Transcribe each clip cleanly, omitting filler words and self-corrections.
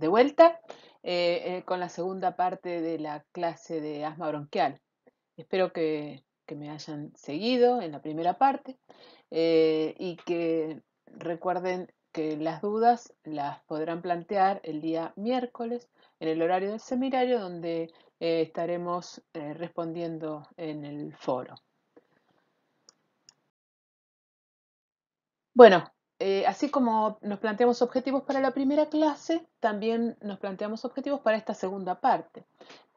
de vuelta con la segunda parte de la clase de asma bronquial. Espero que me hayan seguido en la primera parte y que recuerden que las dudas las podrán plantear el día miércoles en el horario del seminario donde estaremos respondiendo en el foro. Bueno, así como nos planteamos objetivos para la primera clase, también nos planteamos objetivos para esta segunda parte,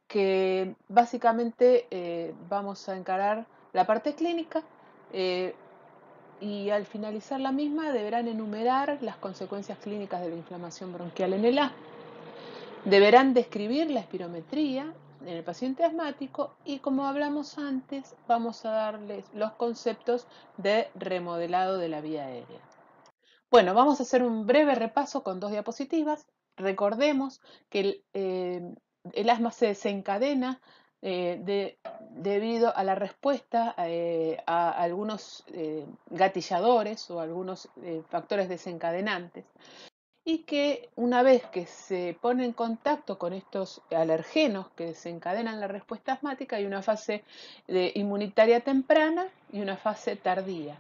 que básicamente vamos a encarar la parte clínica eh, y al finalizar la misma deberán enumerar las consecuencias clínicas de la inflamación bronquial en el asma. Deberán describir la espirometría en el paciente asmático y, como hablamos antes, vamos a darles los conceptos de remodelado de la vía aérea. Bueno, vamos a hacer un breve repaso con dos diapositivas. Recordemos que el asma se desencadena debido a la respuesta a algunos gatilladores o algunos factores desencadenantes y que una vez que se pone en contacto con estos alergenos que desencadenan la respuesta asmática hay una fase inmunitaria temprana y una fase tardía.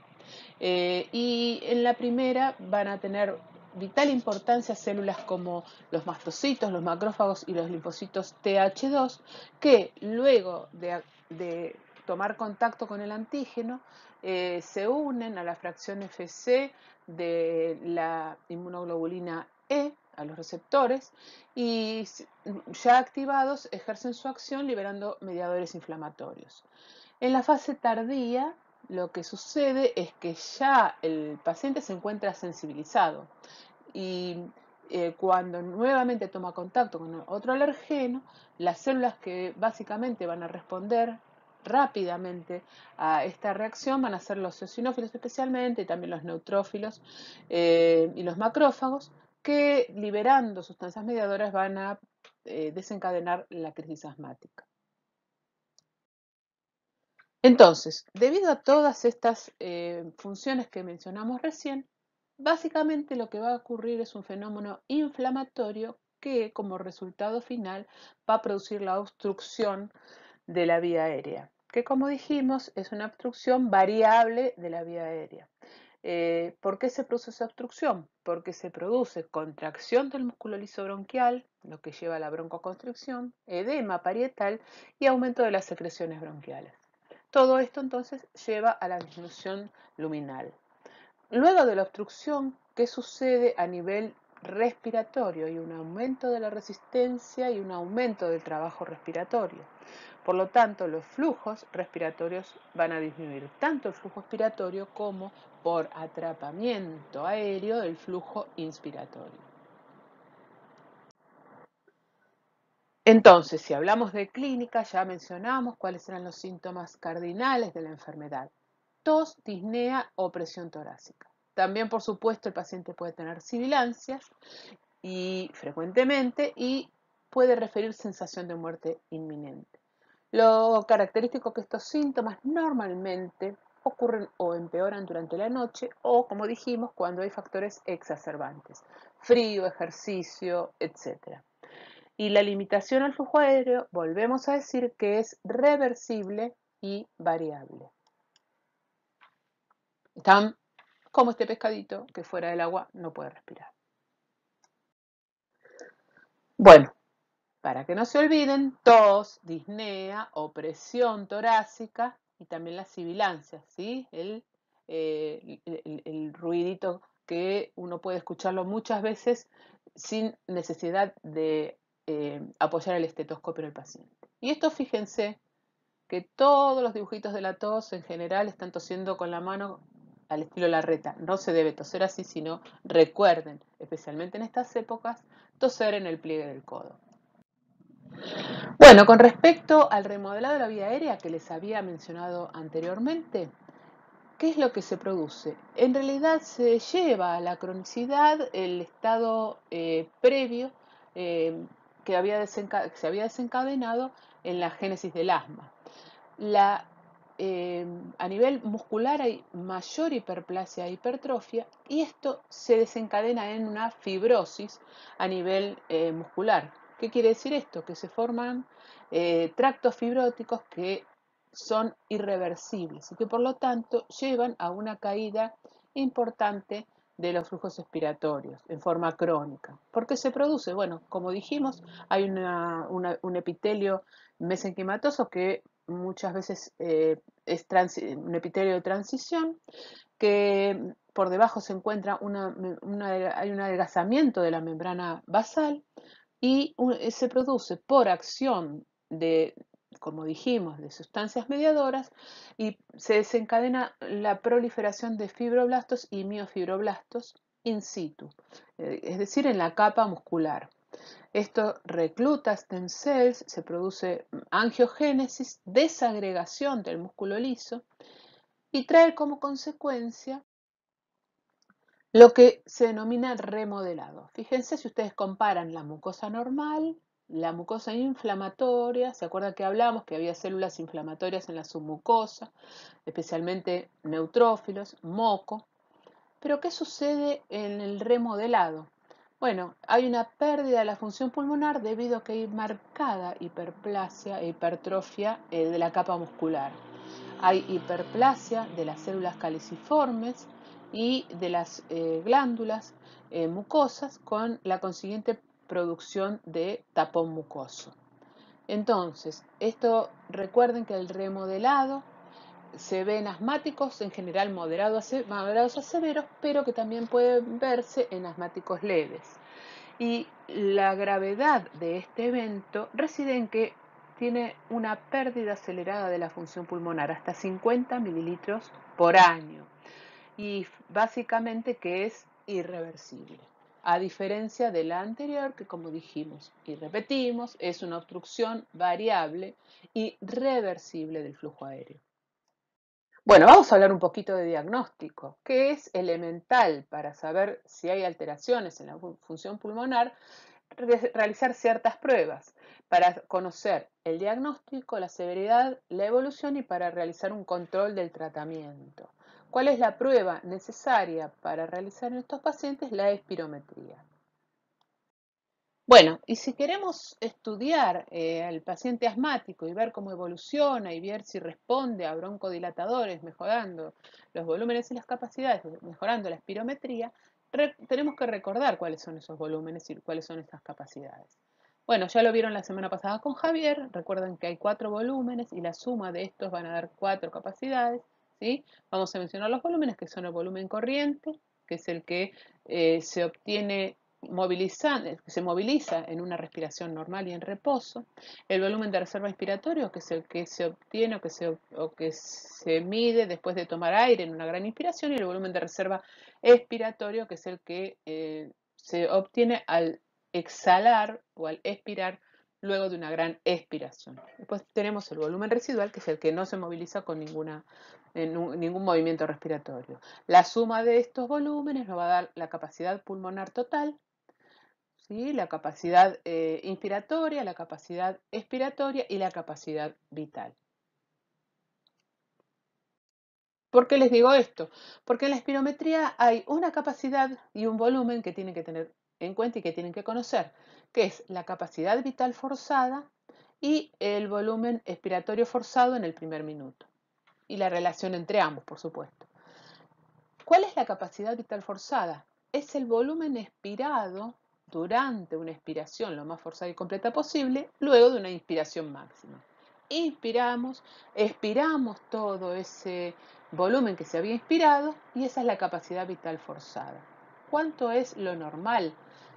Y en la primera van a tener vital importancia células como los mastocitos, los macrófagos y los linfocitos Th2, que luego de tomar contacto con el antígeno se unen a la fracción Fc de la inmunoglobulina E, a los receptores, y ya activados ejercen su acción liberando mediadores inflamatorios. En la fase tardía, lo que sucede es que ya el paciente se encuentra sensibilizado y cuando nuevamente toma contacto con otro alergeno, las células que básicamente van a responder rápidamente a esta reacción van a ser los eosinófilos especialmente y también los neutrófilos y los macrófagos que liberando sustancias mediadoras van a desencadenar la crisis asmática. Entonces, debido a todas estas funciones que mencionamos recién, básicamente lo que va a ocurrir es un fenómeno inflamatorio que como resultado final va a producir la obstrucción de la vía aérea, que como dijimos es una obstrucción variable de la vía aérea. ¿Por qué se produce esa obstrucción? Porque se produce contracción del músculo liso bronquial, lo que lleva a la broncoconstricción, edema parietal y aumento de las secreciones bronquiales. Todo esto entonces lleva a la disminución luminal. Luego de la obstrucción, ¿qué sucede a nivel respiratorio? Hay un aumento de la resistencia y un aumento del trabajo respiratorio. Por lo tanto, los flujos respiratorios van a disminuir, tanto el flujo expiratorio como por atrapamiento aéreo el flujo inspiratorio. Entonces, si hablamos de clínica, ya mencionamos cuáles eran los síntomas cardinales de la enfermedad. Tos, disnea o presión torácica. También, por supuesto, el paciente puede tener sibilancias y frecuentemente y puede referir sensación de muerte inminente. Lo característico es que estos síntomas normalmente ocurren o empeoran durante la noche o, como dijimos, cuando hay factores exacerbantes, frío, ejercicio, etc. Y la limitación al flujo aéreo, volvemos a decir que es reversible y variable. Están como este pescadito que fuera del agua no puede respirar. Bueno, para que no se olviden, tos, disnea, opresión torácica y también las sibilancias, ¿sí? El ruidito que uno puede escucharlo muchas veces sin necesidad de apoyar el estetoscopio en el paciente. Y esto fíjense que todos los dibujitos de la tos en general están tosiendo con la mano al estilo Larreta. No se debe toser así, sino recuerden, especialmente en estas épocas, toser en el pliegue del codo. Bueno, con respecto al remodelado de la vía aérea que les había mencionado anteriormente, ¿qué es lo que se produce? En realidad se lleva a la cronicidad el estado previo que se había desencadenado en la génesis del asma. La a nivel muscular hay mayor hiperplasia e hipertrofia y esto se desencadena en una fibrosis a nivel muscular. ¿Qué quiere decir esto? Que se forman tractos fibróticos que son irreversibles y que por lo tanto llevan a una caída importante de los flujos expiratorios en forma crónica. ¿Por qué se produce? Bueno, como dijimos, hay un epitelio mesenquimatoso que muchas veces es un epitelio de transición, que por debajo se encuentra hay un adelgazamiento de la membrana basal y se produce por acción de, como dijimos, de sustancias mediadoras y se desencadena la proliferación de fibroblastos y miofibroblastos in situ, es decir, en la capa muscular. Esto recluta stem cells, se produce angiogénesis, desagregación del músculo liso y trae como consecuencia lo que se denomina remodelado. Fíjense si ustedes comparan la mucosa normal, la mucosa inflamatoria, ¿se acuerdan que hablamos que había células inflamatorias en la submucosa, especialmente neutrófilos, moco? Pero ¿qué sucede en el remodelado? Bueno, hay una pérdida de la función pulmonar debido a que hay marcada hiperplasia e hipertrofia de la capa muscular. Hay hiperplasia de las células caliciformes y de las glándulas mucosas con la consiguiente producción de tapón mucoso. Entonces, recuerden que el remodelado se ve en asmáticos en general moderados a severos, pero que también pueden verse en asmáticos leves. Y la gravedad de este evento reside en que tiene una pérdida acelerada de la función pulmonar, hasta 50 mililitros por año, y básicamente que es irreversible. A diferencia de la anterior, que como dijimos y repetimos, es una obstrucción variable y reversible del flujo aéreo. Bueno, vamos a hablar un poquito de diagnóstico, que es elemental para saber si hay alteraciones en la función pulmonar, realizar ciertas pruebas para conocer el diagnóstico, la severidad, la evolución y para realizar un control del tratamiento. ¿Cuál es la prueba necesaria para realizar en estos pacientes? La espirometría. Bueno, y si queremos estudiar al paciente asmático y ver cómo evoluciona y ver si responde a broncodilatadores, mejorando los volúmenes y las capacidades, mejorando la espirometría, tenemos que recordar cuáles son esos volúmenes y cuáles son esas capacidades. Bueno, ya lo vieron la semana pasada con Javier, recuerden que hay 4 volúmenes y la suma de estos van a dar 4 capacidades, ¿sí? Vamos a mencionar los volúmenes, que son el volumen corriente, que es el que se obtiene se moviliza en una respiración normal y en reposo, el volumen de reserva inspiratorio, que es el que se obtiene o que se mide después de tomar aire en una gran inspiración, y el volumen de reserva expiratorio, que es el que se obtiene al exhalar o al expirar luego de una gran expiración. Después tenemos el volumen residual, que es el que no se moviliza con ningún movimiento respiratorio. La suma de estos volúmenes nos va a dar la capacidad pulmonar total, ¿sí? La capacidad inspiratoria, la capacidad expiratoria y la capacidad vital. ¿Por qué les digo esto? Porque en la espirometría hay una capacidad y un volumen que tienen que tener en cuenta y que tienen que conocer, que es la capacidad vital forzada y el volumen expiratorio forzado en el primer minuto. Y la relación entre ambos, por supuesto. ¿Cuál es la capacidad vital forzada? Es el volumen expirado durante una expiración lo más forzada y completa posible, luego de una inspiración máxima. Inspiramos, expiramos todo ese volumen que se había inspirado y esa es la capacidad vital forzada. ¿Cuánto es lo normal?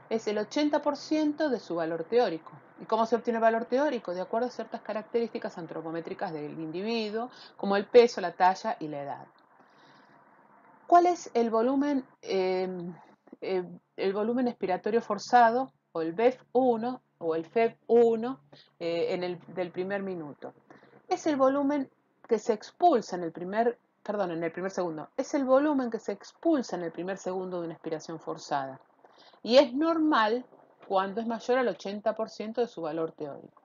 Es el 80% de su valor teórico. ¿Y cómo se obtiene el valor teórico? De acuerdo a ciertas características antropométricas del individuo, como el peso, la talla y la edad. ¿Cuál es el volumen expiratorio forzado, o el BEF1 o el FEB1 del primer minuto? Es el volumen que se expulsa en el primer segundo. Es el volumen que se expulsa en el primer segundo de una expiración forzada. Y es normal cuando es mayor al 80% de su valor teórico.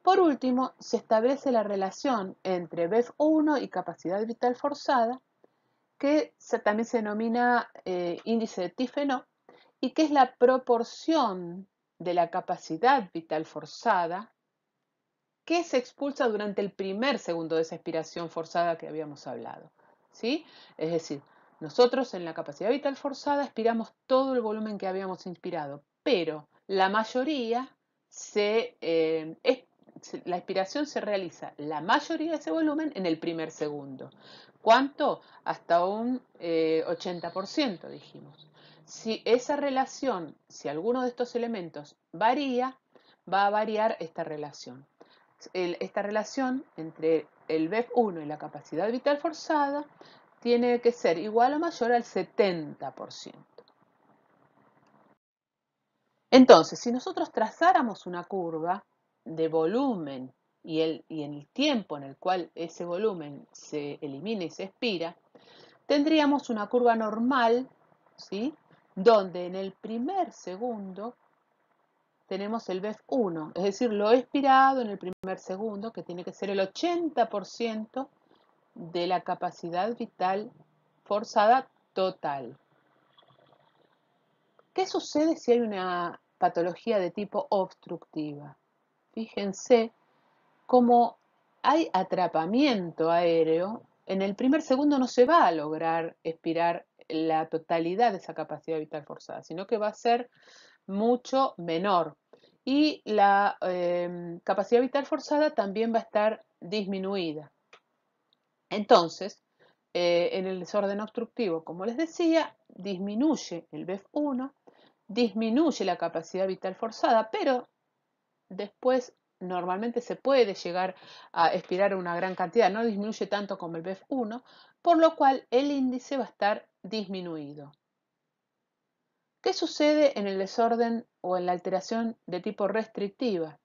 Por último, se establece la relación entre BEF1 y capacidad vital forzada, que también se denomina índice de Tifenot, y que es la proporción de la capacidad vital forzada que se expulsa durante el primer segundo de esa expiración forzada que habíamos hablado. ¿Sí? Es decir, nosotros en la capacidad vital forzada expiramos todo el volumen que habíamos inspirado, pero la mayoría la expiración se realiza la mayoría de ese volumen en el primer segundo. ¿Cuánto? Hasta un 80%, dijimos. Si esa relación, si alguno de estos elementos varía, va a variar esta relación. Esta relación entre el BEF1 y la capacidad vital forzada tiene que ser igual o mayor al 70%. Entonces, si nosotros trazáramos una curva de volumen y en el tiempo en el cual ese volumen se elimina y se expira, tendríamos una curva normal, ¿sí? Donde en el primer segundo tenemos el BEF1, es decir, lo expirado en el primer segundo, que tiene que ser el 80% de la capacidad vital forzada total. ¿Qué sucede si hay una patología de tipo obstructiva? Fíjense cómo hay atrapamiento aéreo. En el primer segundo no se va a lograr expirar la totalidad de esa capacidad vital forzada, sino que va a ser mucho menor. Y la capacidad vital forzada también va a estar disminuida. Entonces, en el desorden obstructivo, como les decía, disminuye el BEF1, disminuye la capacidad vital forzada, pero después normalmente se puede llegar a expirar una gran cantidad, no disminuye tanto como el BEF1, por lo cual el índice va a estar disminuido. ¿Qué sucede en el desorden o en la alteración de tipo restrictiva?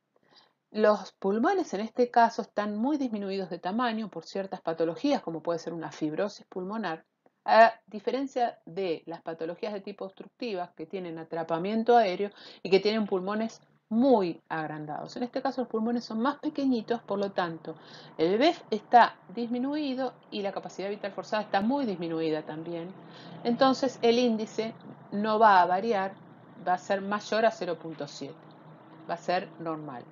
Los pulmones en este caso están muy disminuidos de tamaño por ciertas patologías, como puede ser una fibrosis pulmonar, a diferencia de las patologías de tipo obstructivas que tienen atrapamiento aéreo y que tienen pulmones muy agrandados. En este caso los pulmones son más pequeñitos, por lo tanto el BEF está disminuido y la capacidad vital forzada está muy disminuida también. Entonces el índice no va a variar, va a ser mayor a 0.7, va a ser normal.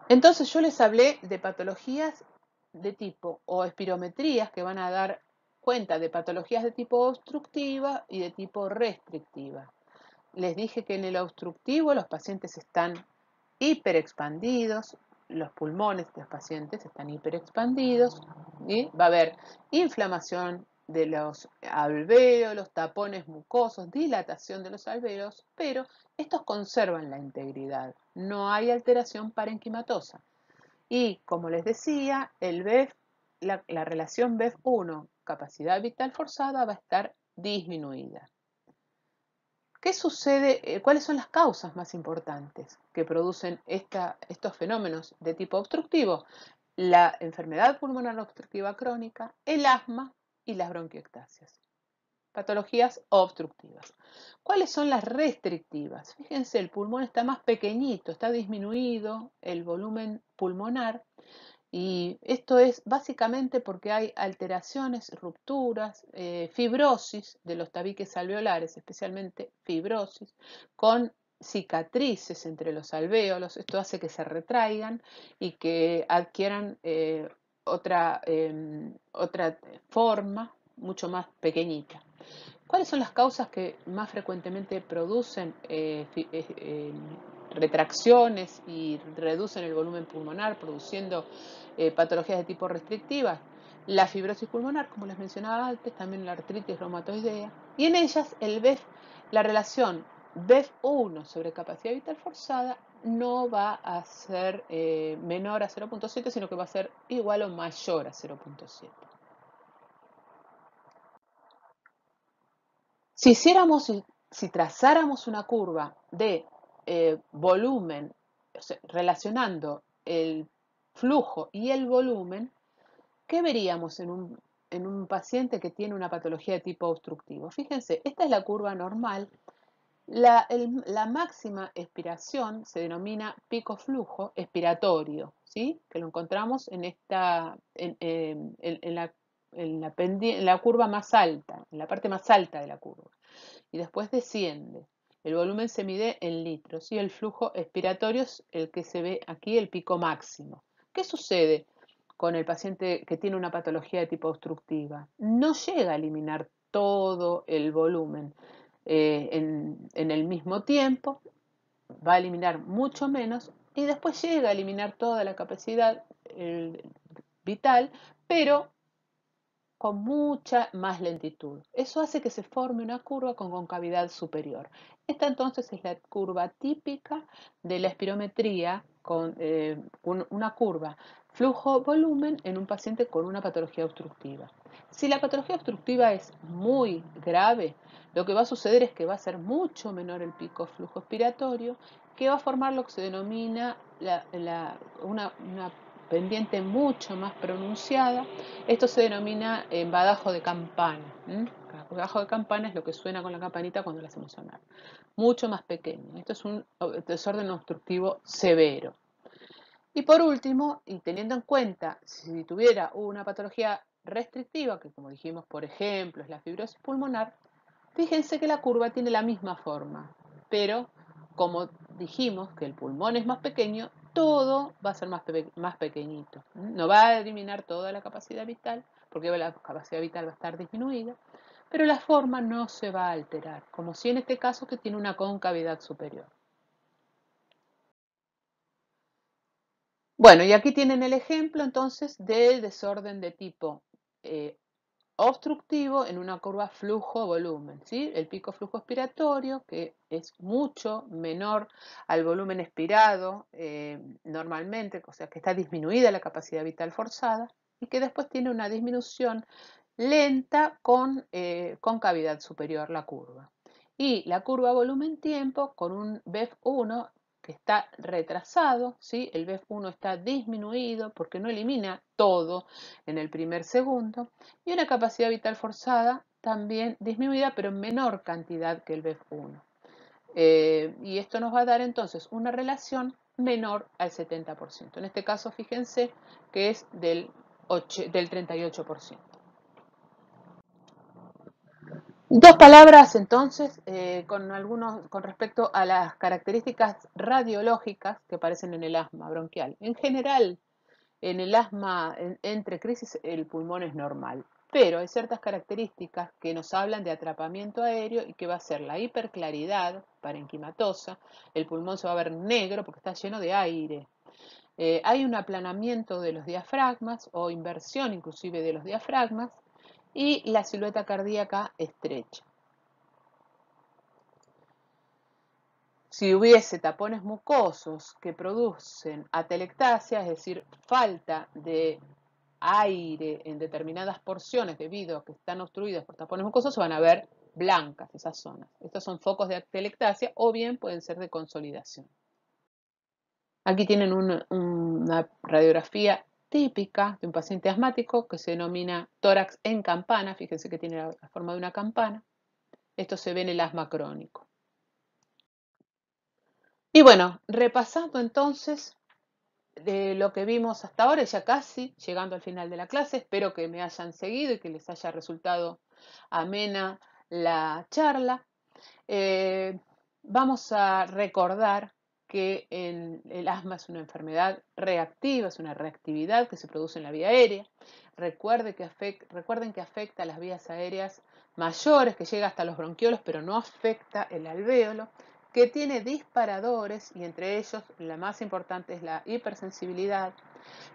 Entonces yo les hablé de patologías de tipo o espirometrías que van a dar cuenta de patologías de tipo obstructiva y de tipo restrictiva. Les dije que en el obstructivo los pacientes están hiperexpandidos, los pulmones de los pacientes están hiperexpandidos y va a haber inflamación de los alvéolos, tapones mucosos, dilatación de los alvéolos, pero estos conservan la integridad, no hay alteración parenquimatosa. Y como les decía, el BEF, la relación BEF1, capacidad vital forzada, va a estar disminuida. ¿Qué sucede? ¿Cuáles son las causas más importantes que producen estos fenómenos de tipo obstructivo? La enfermedad pulmonar obstructiva crónica, el asma y las bronquiectasias. Patologías obstructivas. ¿Cuáles son las restrictivas? Fíjense, el pulmón está más pequeñito, está disminuido el volumen pulmonar. Y esto es básicamente porque hay alteraciones, rupturas, fibrosis de los tabiques alveolares, especialmente fibrosis, con cicatrices entre los alvéolos. Esto hace que se retraigan y que adquieran otra forma mucho más pequeñita. ¿Cuáles son las causas que más frecuentemente producen retracciones y reducen el volumen pulmonar, produciendo patologías de tipo restrictivas? La fibrosis pulmonar, como les mencionaba antes, también la artritis reumatoidea, y en ellas la relación BEF1 sobre capacidad vital forzada no va a ser menor a 0.7, sino que va a ser igual o mayor a 0.7. Si trazáramos una curva de volumen, o sea, relacionando el flujo y el volumen, ¿qué veríamos en un paciente que tiene una patología de tipo obstructivo? Fíjense, esta es la curva normal La máxima expiración se denomina pico flujo expiratorio, ¿sí? Que lo encontramos en la curva más alta, en la parte más alta de la curva. Y después desciende. El volumen se mide en litros y el flujo expiratorio es el que se ve aquí, el pico máximo. ¿Qué sucede con el paciente que tiene una patología de tipo obstructiva? No llega a eliminar todo el volumen en el mismo tiempo, va a eliminar mucho menos y después llega a eliminar toda la capacidad vital, pero con mucha más lentitud. Eso hace que se forme una curva con concavidad superior. Esta entonces es la curva típica de la espirometría con una curva flujo-volumen en un paciente con una patología obstructiva. Si la patología obstructiva es muy grave, lo que va a suceder es que va a ser mucho menor el pico flujo expiratorio, que va a formar lo que se denomina una pendiente mucho más pronunciada. Esto se denomina badajo de campana. Badajo de campana es lo que suena con la campanita cuando la hacemos sonar. Mucho más pequeño. Esto es un desorden obstructivo severo. Y por último, y teniendo en cuenta si tuviera una patología restrictiva, que como dijimos, por ejemplo, es la fibrosis pulmonar, fíjense que la curva tiene la misma forma, pero como dijimos que el pulmón es más pequeño, todo va a ser más pequeñito. No va a eliminar toda la capacidad vital, porque la capacidad vital va a estar disminuida, pero la forma no se va a alterar, como si en este caso que tiene una concavidad superior. Bueno, y aquí tienen el ejemplo entonces del desorden de tipo eh, obstructivo en una curva flujo-volumen, ¿sí? El pico flujo expiratorio, que es mucho menor al volumen expirado normalmente, o sea que está disminuida la capacidad vital forzada, y que después tiene una disminución lenta con concavidad superior la curva. Y la curva volumen-tiempo con un BEF1 que está retrasado, ¿sí? El BEF1 está disminuido porque no elimina todo en el primer segundo, y una capacidad vital forzada también disminuida, pero en menor cantidad que el BEF1. Y esto nos va a dar entonces una relación menor al 70%. En este caso, fíjense que es del 38%. Dos palabras entonces con respecto a las características radiológicas que aparecen en el asma bronquial. En general, en el asma entre crisis el pulmón es normal, pero hay ciertas características que nos hablan de atrapamiento aéreo y que va a ser la hiperclaridad parenquimatosa, el pulmón se va a ver negro porque está lleno de aire. Hay un aplanamiento de los diafragmas o inversión inclusive de los diafragmas y la silueta cardíaca estrecha. Si hubiese tapones mucosos que producen atelectasia, es decir, falta de aire en determinadas porciones debido a que están obstruidas por tapones mucosos, se van a ver blancas esas zonas. Estos son focos de atelectasia o bien pueden ser de consolidación. Aquí tienen una radiografía típica de un paciente asmático que se denomina tórax en campana. Fíjense que tiene la forma de una campana. Esto se ve en el asma crónico. Y bueno, repasando entonces de lo que vimos hasta ahora, ya casi llegando al final de la clase, espero que me hayan seguido y que les haya resultado amena la charla. Eh, Vamos a recordar que el asma es una enfermedad reactiva, es una reactividad que se produce en la vía aérea. Recuerden que afecta a las vías aéreas mayores, que llega hasta los bronquiolos, pero no afecta el alvéolo, que tiene disparadores y entre ellos la más importante es la hipersensibilidad,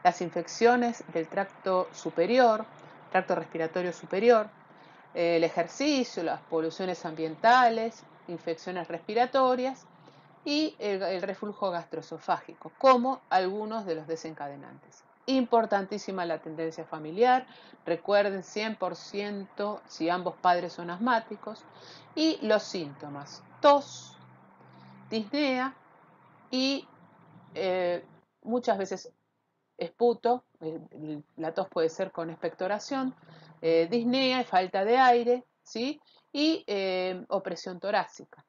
las infecciones del tracto superior, tracto respiratorio superior, el ejercicio, las poluciones ambientales, infecciones respiratorias y el reflujo gastroesofágico, como algunos de los desencadenantes. Importantísima la tendencia familiar, recuerden 100% si ambos padres son asmáticos, y los síntomas, tos, disnea y muchas veces esputo, la tos puede ser con expectoración, disnea, falta de aire, ¿sí? Y opresión torácica.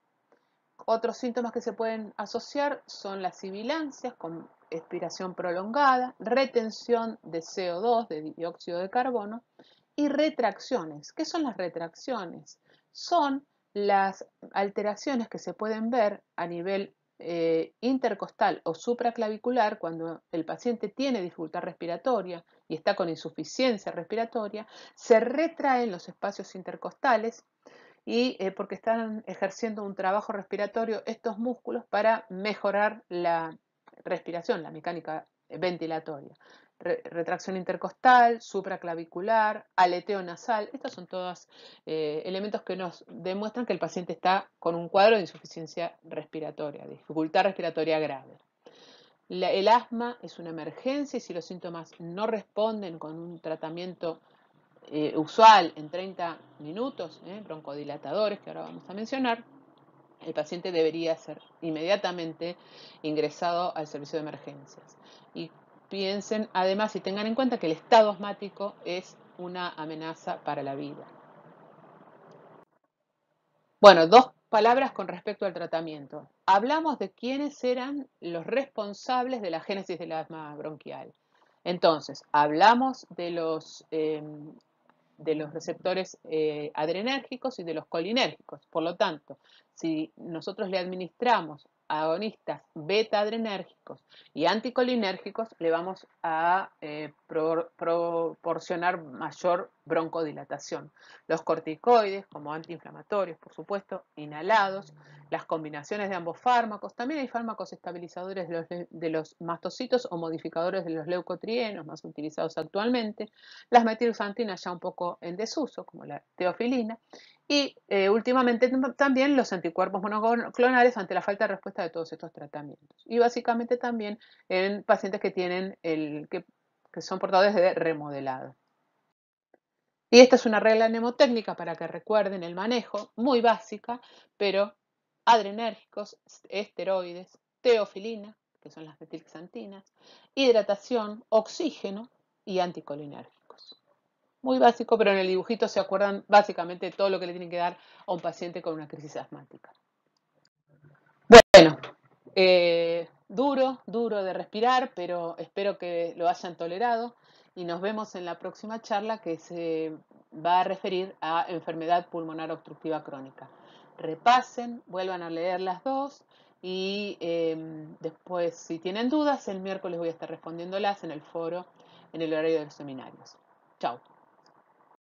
Otros síntomas que se pueden asociar son las sibilancias con expiración prolongada, retención de CO2, de dióxido de carbono, y retracciones. ¿Qué son las retracciones? Son las alteraciones que se pueden ver a nivel intercostal o supraclavicular cuando el paciente tiene dificultad respiratoria y está con insuficiencia respiratoria, se retraen los espacios intercostales y porque están ejerciendo un trabajo respiratorio estos músculos para mejorar la respiración, la mecánica ventilatoria. Retracción intercostal, supraclavicular, aleteo nasal, estos son todos elementos que nos demuestran que el paciente está con un cuadro de insuficiencia respiratoria, dificultad respiratoria grave. El asma es una emergencia y si los síntomas no responden con un tratamiento usual en 30 minutos, broncodilatadores que ahora vamos a mencionar, el paciente debería ser inmediatamente ingresado al servicio de emergencias. Y piensen además y tengan en cuenta que el estado asmático es una amenaza para la vida. Bueno, dos palabras con respecto al tratamiento. Hablamos de quiénes eran los responsables de la génesis del asma bronquial. Entonces, hablamos de los receptores adrenérgicos y de los colinérgicos. Por lo tanto, si nosotros le administramos agonistas beta-adrenérgicos y anticolinérgicos, le vamos a proporcionar mayor broncodilatación. Los corticoides, como antiinflamatorios, por supuesto, inhalados, las combinaciones de ambos fármacos, también hay fármacos estabilizadores de los mastocitos o modificadores de los leucotrienos, más utilizados actualmente, las metilxantinas ya un poco en desuso, como la teofilina, y últimamente también los anticuerpos monoclonales ante la falta de respuesta de todos estos tratamientos. Y básicamente también en pacientes que tienen que son portadores de remodelado. Y esta es una regla mnemotécnica para que recuerden el manejo, muy básica, pero adrenérgicos, esteroides, teofilina, que son las metilxantinas, hidratación, oxígeno y anticolinérgicos. Muy básico, pero en el dibujito se acuerdan básicamente todo lo que le tienen que dar a un paciente con una crisis asmática. Bueno, duro de respirar, pero espero que lo hayan tolerado y nos vemos en la próxima charla que se va a referir a enfermedad pulmonar obstructiva crónica. Repasen, vuelvan a leer las dos y después, si tienen dudas, el miércoles voy a estar respondiéndolas en el foro, en el horario de los seminarios. Chao.